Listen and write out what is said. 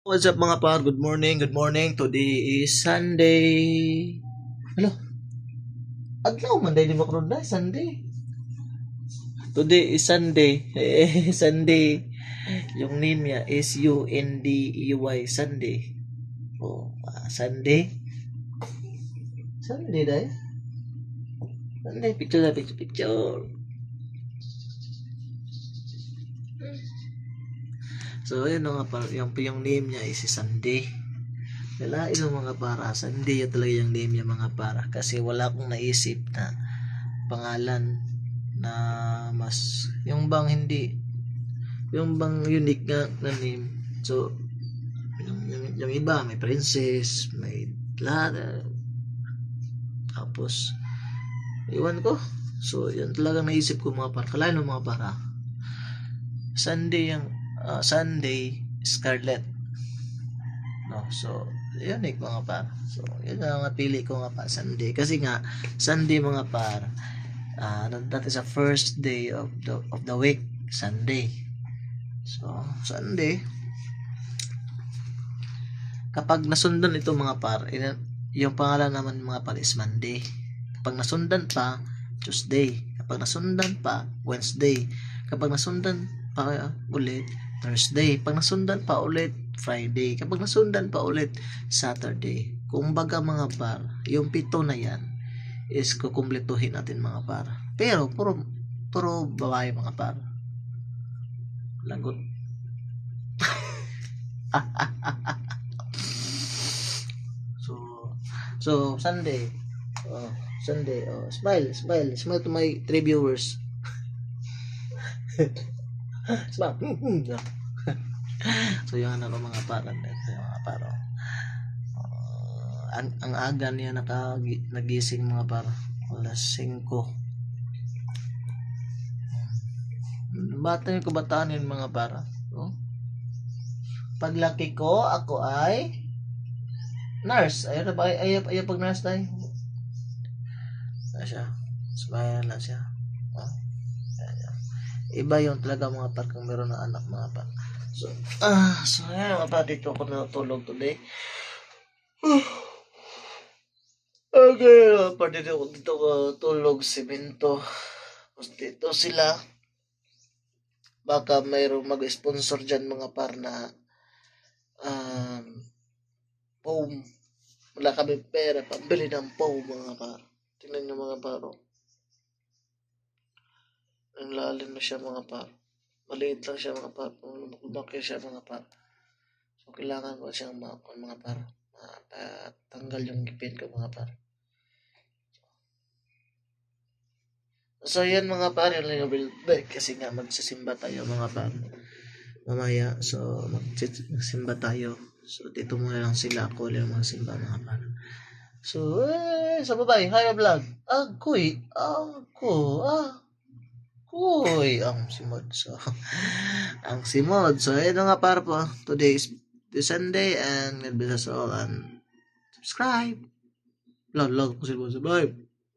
What's up mga par? Good morning, good morning. Today is Sunday. Hello? Adlaw man dahil di makaroon na, Sunday. Today is Sunday. Sunday. Yung name niya is Sunday. Sunday. Sunday. Sunday dahil. Sunday, picture na, picture. So, yun nga par, yung name niya is si Sunday. Lalain ng mga para. Sunday yun talaga yung name niya mga para. Kasi wala akong naisip na pangalan na mas, yung bang hindi, yung bang unique na name. So, yung iba, may princess, may lahat. Tapos, iwan ko. So, yun talaga naisip ko mga para. Kalain ng mga para. Sunday yung Sunday Scarlet. No, so unique mga par. So yun ang napili ko nga pa Sunday kasi nga Sunday mga par. That is the first day of the week, Sunday. So Sunday kapag nasundan ito mga par, yung pangalan naman mga par is Monday. Kapag nasundan pa, Tuesday. Kapag nasundan pa, Wednesday. Kapag nasundan pa ulit, Thursday. Pag nasundan pa ulit, Friday. Kapag nasundan pa ulit, Saturday. Kung baga mga par, yung 7 na yan is kukumpletuhin natin mga par. Pero puro babae mga par. Lagot. So Sunday. Sunday. Smile to my 3 viewers. Smile. So yung ano mga parang mga paro. Ang aga niya nagising mga paro. Alas 5. Bata yung kabataan yun mga para. Paglaki ko, ako ay nurse. Ayaw pag nurse tayo. Siya. Smile na siya. Iba yung talaga mga par kung meron ng anak mga par. So ayan mga par, dito ako natulog today. Okay, par, dito ako tulog simento. Tapos dito sila. Baka mayroong mag-sponsor dyan mga par na foam. Wala kami pera pambili ng foam mga par. Tingnan nyo mga paro. Ang lalim na siya mga par. Maliit lang siya mga par. Lumaki siya mga par. So kailangan ko siyang mga par. Tanggal yung ngipin ko mga par. So yan mga par. Yan lang yung build back. Kasi nga magsisimba tayo mga par. Mamaya. So magsimba tayo. So dito muna lang sila. Ako lang magsimba mga par. So sa babae. Hi vlog. Uy, ang simod. So, ayun nga para po. Today is the Sunday and God bless us all and subscribe. Log, subscribe.